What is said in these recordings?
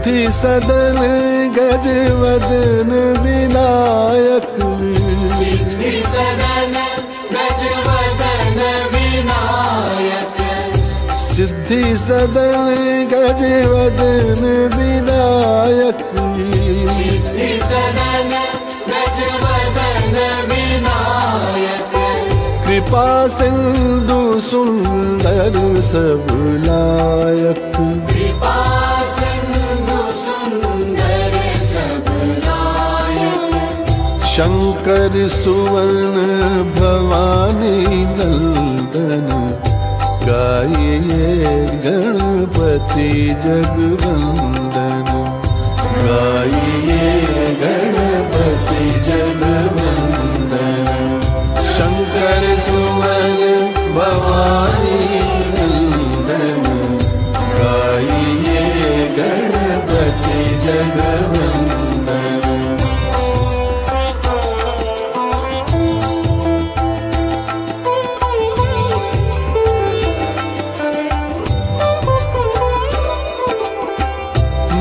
सिद्धि सदन गजवदन विनायक, सिद्धि सदन गजवदन विनायक, सिद्धि सदन गजवदन विनायक, सिद्धि सदन गजवदन विनायक, कृपा सिंधु सुंदर सब लायक, कृपा सिंधु सुंदर सब लायक, शंकर सुवन भवानी नंदन, गाइए गणपति जगवंदन, गाइए गणपति जगवंदन, शंकर सुवन भवानी नंदन, गाइए गणपति जगवंदन।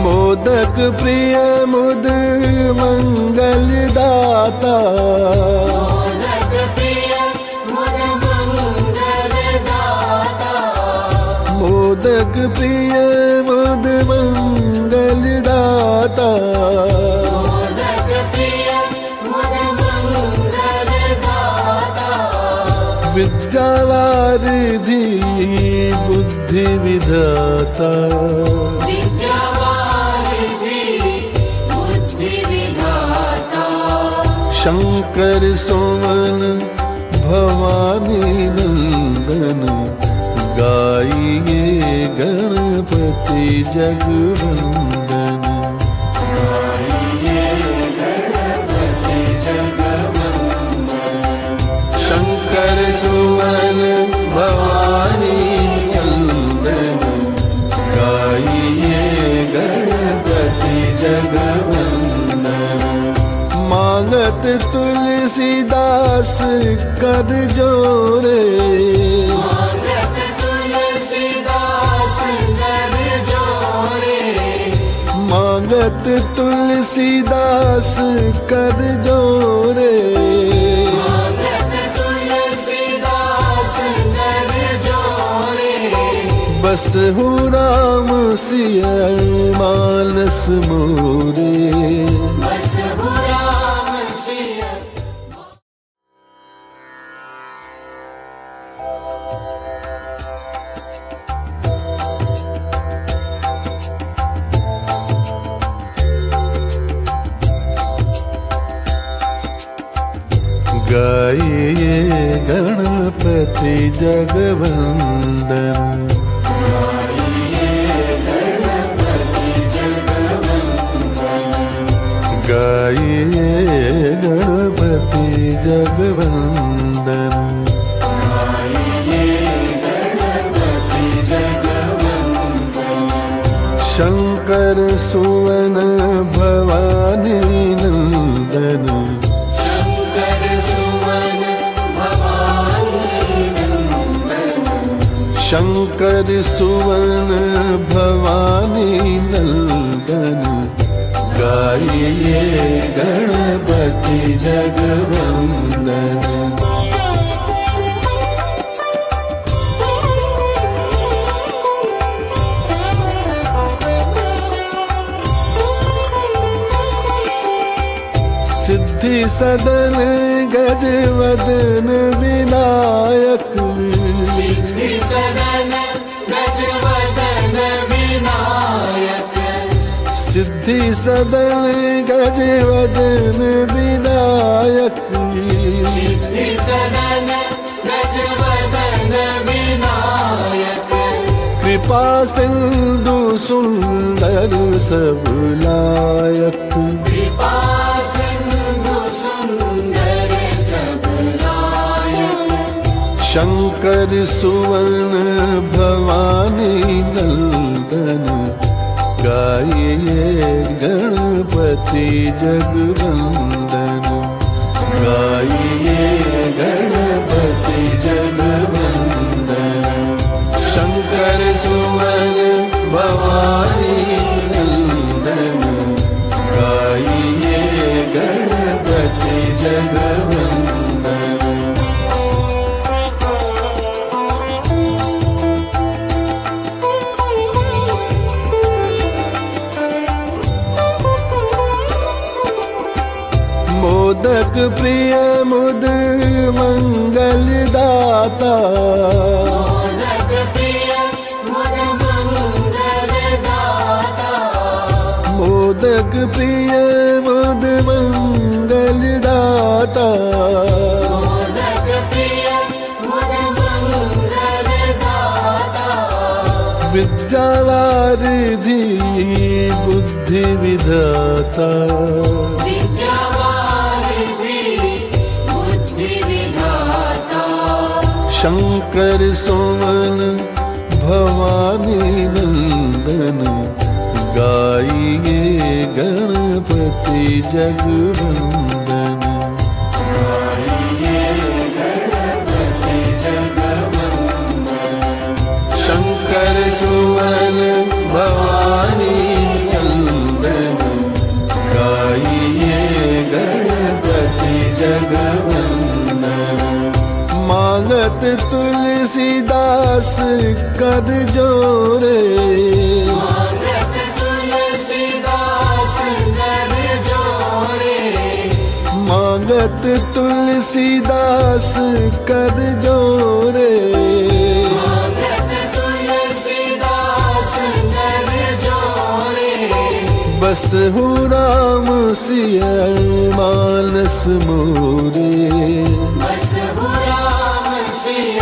मोदक प्रिय मुद मंगल दाता, मोदक प्रिय मुद मंगल दाता, मोदक प्रिय मुद मंगल दाता, मोदक प्रिय मुद मंगल दाता, विद्यावारिधि बुद्धि विधाता, विद्यावारिधि बुद्धि विधाता, शंकर सुवन भवानी नंदन, गाइए गणपति जगवंदन, गाइए गणपति जगवंदन, शंकर सुवन भवानी नंदन, गाइए गणपति जगवंदन। मांगत तुलसीदास कर जोरे, मांगत तुलसीदास कर जोरे, मांगत तुलसीदास कर जोरे, मांगत तुलसीदास कर जोरे, बस हूँ राम सिया मानस मोरे, बस हो राम सिया। गाइए गणपति जगवंदन, गाइए गणपति जगवंदन, शंकर सुवन भवानी नंदन, शंकर सुवन भवानी नंदन, शंकर सुवन भवानी नंदन, गाइए गणपति जगवंदन। सिद्धि सदन गजवदन विनायक, सिद्धि सदन गजवदन विनायक, सिद्धि सदन गजवदन विनायक, सिद्धि सदन गजवदन विनायक, कृपा सिंधु सुंदर सब लायक, कृपा सिंधु सुंदर सब लायक, शंकर सुवन भवानी नंदन, गाइए गणपति जगवंदन, गाइए गणपति जगवंदन, शंकर सुवन भवानी नंदन, मोदक प्रिय मुद मंगल दाता, मोदक प्रिय मुद मंगल दाता, मोदक प्रिय मुद मंगल दाता, मोदक प्रिय मुद मंगल दाता, विद्यावारिधि बुद्धि विधाता, विद्यावारिधि बुद्धि विधाता, शंकर सुमन भवानी नंदन, गाइए गणपति जगवंदन, गाइए गणपति जगवंदन, शंकर सुमन भवानी नंदन, गाइए गणपति जगवंदन। मांगत तुलसीदास कर जोरे, मांगत तुलसीदास कर जोरे, मांगत तुलसीदास कर जोरे, मांगत तुलसीदास कर जोरे, बस हूँ राम सिया मानस मोरे, बस हो राम सिय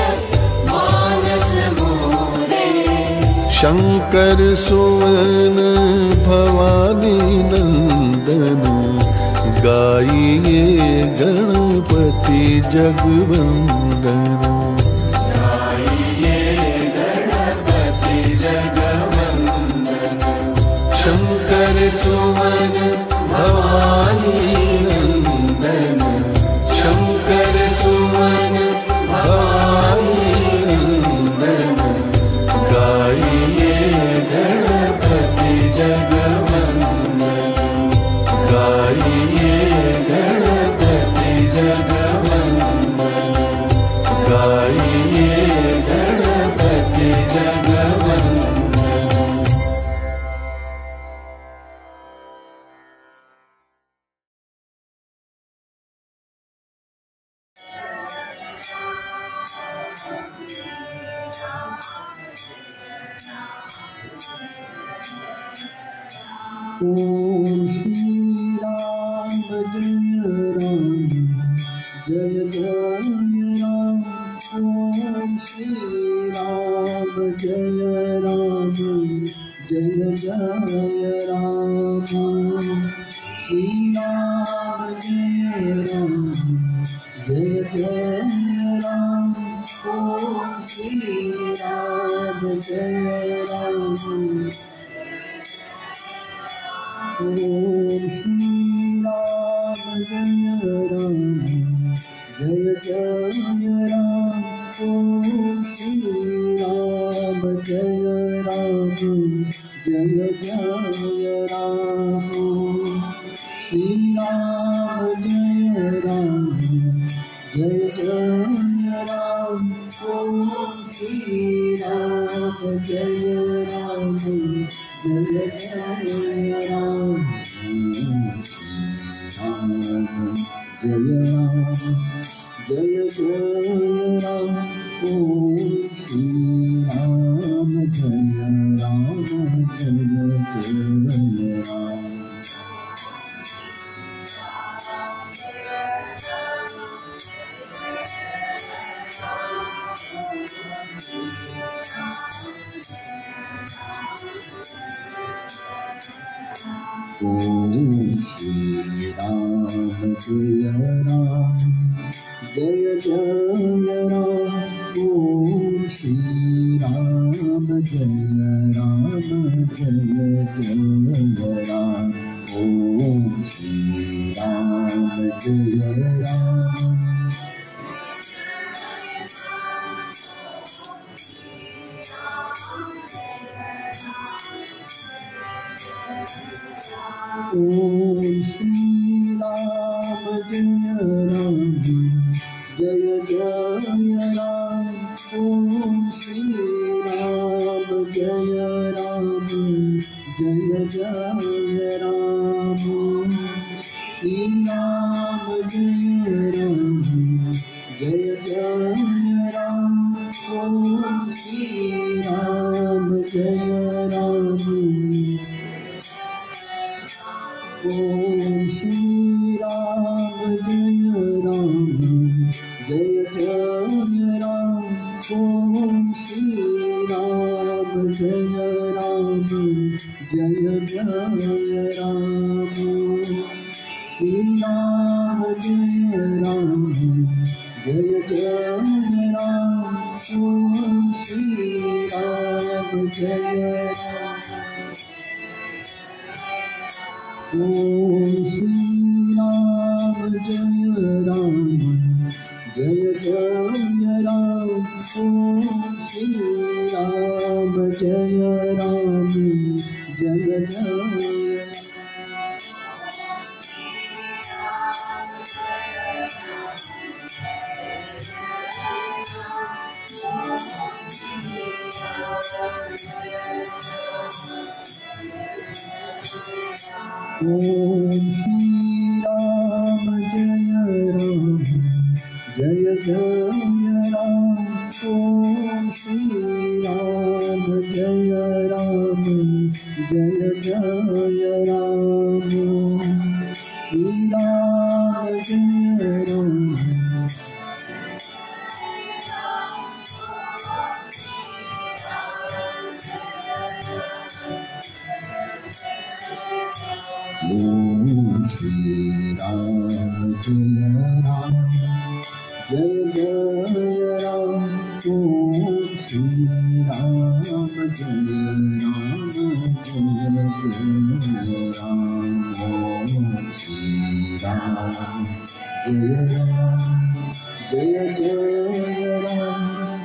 मानस मोरे, शंकर सुवन भवानी नंदन, गाइए गणपति जगवंदन, गाइए गणपति जगवंदन, शंकर सुवन भवानी नंदन, शंकर सुवन भवानी नंदन, गाइए गणपति जगवंदन, गाइए गणपति जगवंदन, गाइए गणपति जगवंदन। ओम श्री राम जय राम, ओम श्री राम जय राम, जय राम, श्री राम जय राम, जय राम, ओम श्री राम जय राम, ओम श्री राम जय राम, जय राम, ओम श्री राम जय राम, जय राम, श्री राम जय राम, जय राम, ओम श्री राम जय राम, जय राम, ओम श्री राम जय राम, जय राम, ओम श्री राम जय राम, जय राम। ओम श्री राम जय राम, जय राम, ओम श्री राम जय राम, जय राम, ओम श्री राम जय राम। ओम श्री राम जय राम, जय राम, ओम श्री राम जय राम, जय राम, श्री राम जय राम ओम श्री राम जय राम जय जय राम ओम श्री राम जय राम जय जय राम श्री राम जय राम जय जय राम ओम श्री राम जय राम ओम श्री राम जय राम जय जय राम ओम श्री राम जय राम जय जय ओम श्री राम जय राम जय जय राम ओम श्री राम जय राम जय जय राम श्री राम जय राम ओम श्री राम जय राम जय जय राम ओम श्री राम जय राम जय जय राम ओम श्री राम जय राम जय जय राम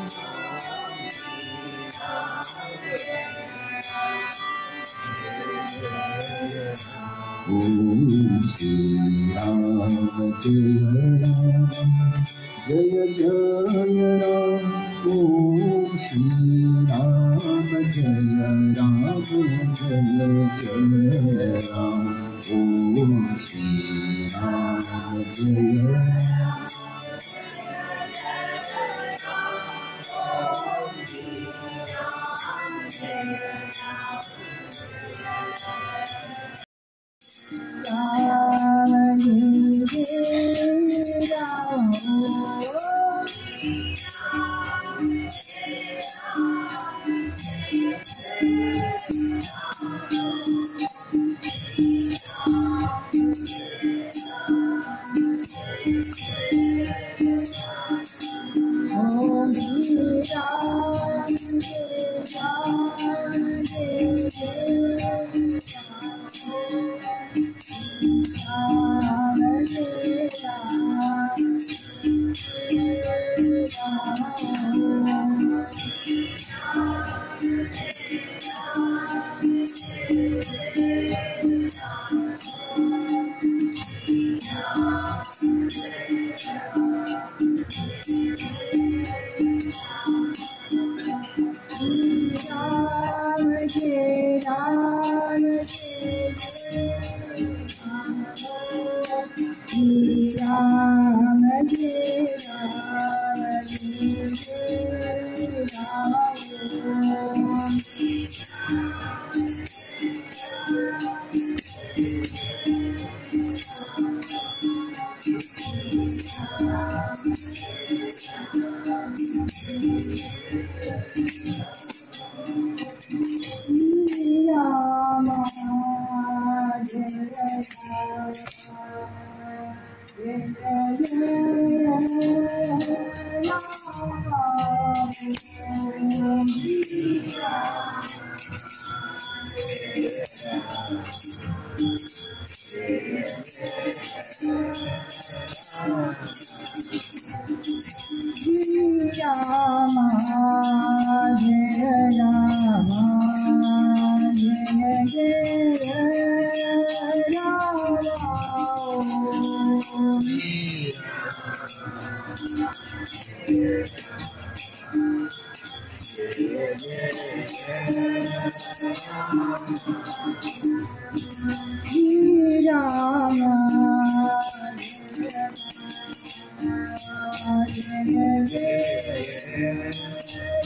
ओम श्री राम जय राम जय जय राम ओम श्री राम जय राम जय जय राम ओम श्री राम जय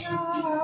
Rama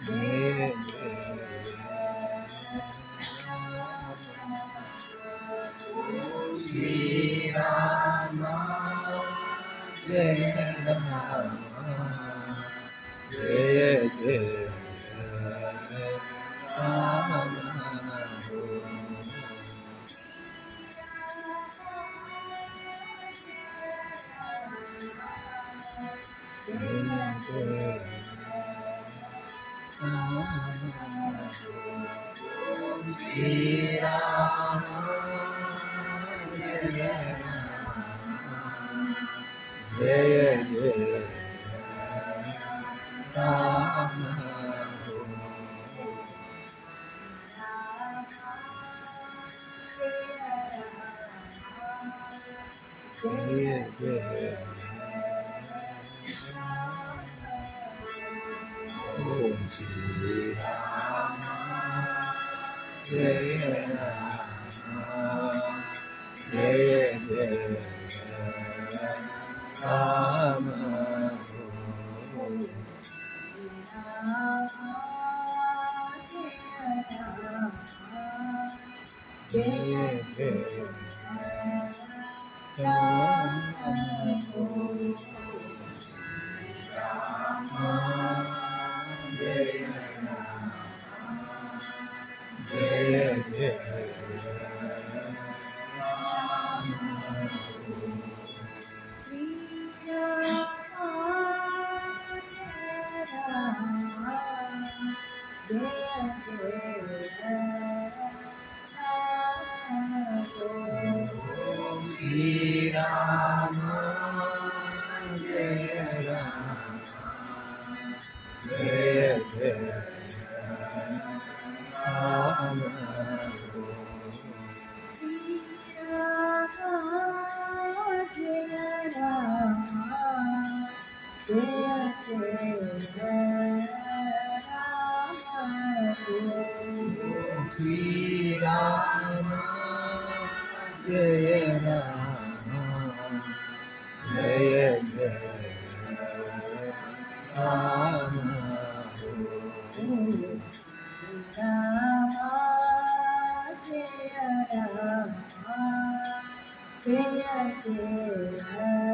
Jai Shri Rama, Jaya Rama, Jaya Jaya Rama. Shri Rama, Jaya Jaya Rama. Jaya Jaya Om Shri Rama, Jaya Rama, Jaya Jaya Rama. Jaya Jaya Shri Rama, Jaya Rama, Jaya Jaya Rama. Shri Rama, Jaya Rama, Jaya Jaya Rama. Jaya Jaya Rama.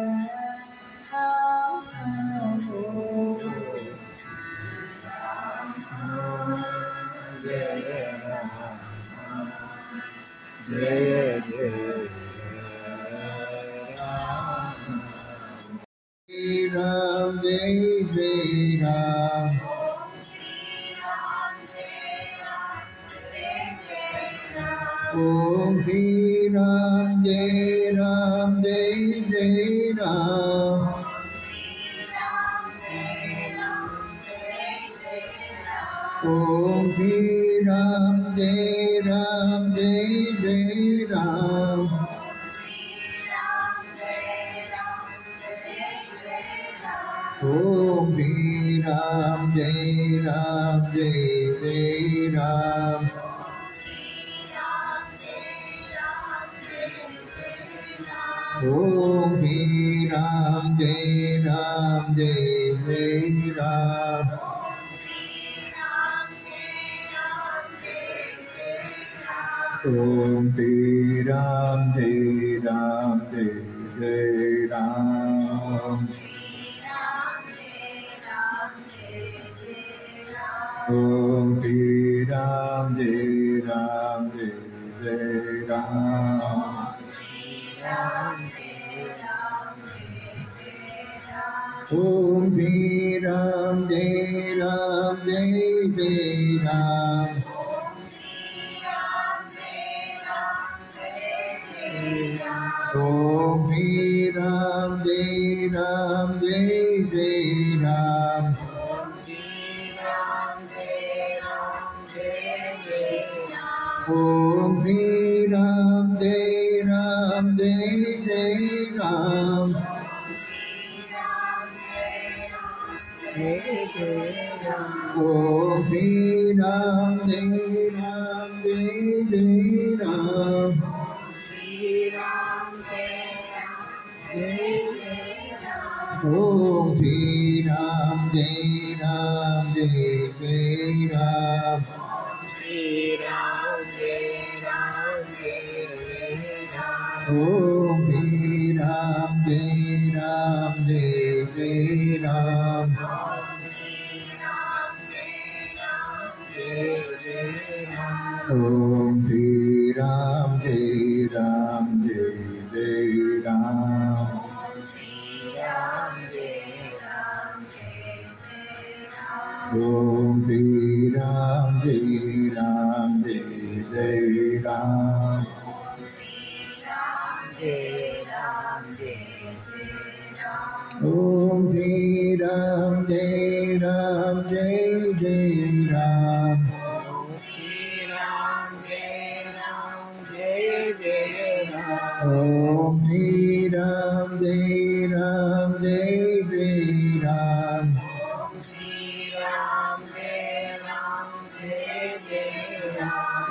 Jai Ram, Jai Jai Ram. Om Shri Ram, Jai Ram, Jai Jai Ram. Om Shri Ram, Jai Ram, Jai Jai Ram. Om Shri Ram, Jai Ram, Jai Jai Ram. Om Shri Ram, Jai Ram, Jai Jai Ram. Om Shri Ram, Jai Ram, Jai Jai Ram. Om Shri Ram, Jai Ram, Jai Jai Ram. Om Shri Ram, Jai Ram, Jai Jai Ram. Om Shri Ram, Jai Ram, Jai Jai Ram. Om Shri Ram, Jai Ram, Jai Jai Ram. Om Shri Ram, Jai Ram, Jai Jai Ram. Om Shri Ram, Jai Ram, Jai Jai Ram. Shri Ram, Jai Ram, Jai Jai Ram. Om Shri Ram Jai Ram Jai Jai Ram. Om Shri Ram Jai Ram Jai Jai Ram. Om Shri Ram Jai Ram Jai Jai Ram. Om Shri Ram Jai Ram Jai Jai Ram. Om Shri Ram Jai Ram Jai Jai Ram.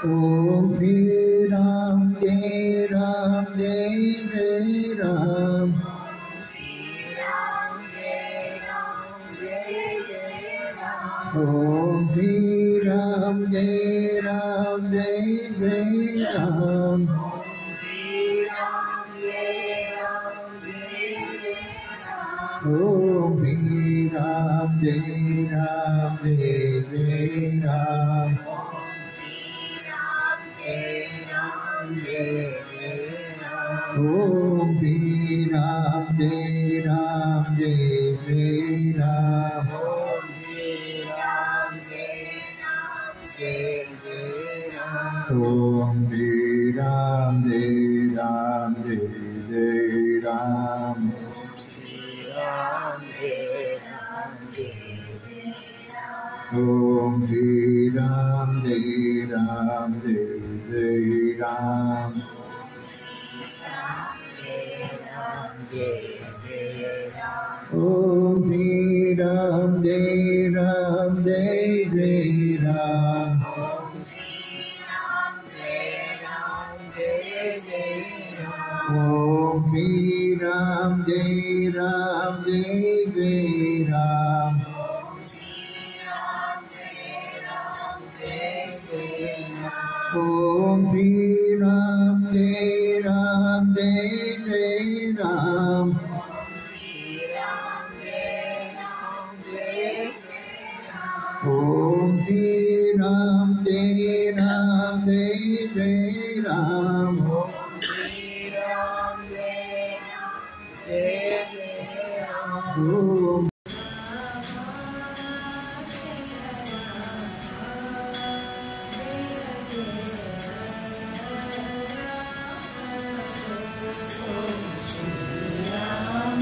Om Shri Ram Jai Ram Jai Jai Ram. Om Shri Ram Jai Ram Jai Jai Ram. Om Shri Ram Jai Ram Jai Jai Ram. Om Shri Ram Jai Ram Jai Jai Ram. Om Shri Ram Jai Ram Jai Jai Ram. Om Shri Ram Jai Ram Jai Jai Ram. Om Shri Ram Jai Ram Jai Jai Ram. Om Shri Ram Jai Ram Jai Jai Ram. Om Shri Ram Jai Ram Jai Jai Ram. Om Shri Ram Jai Ram Jai Jai Ram. Om Ram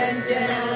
Niranjana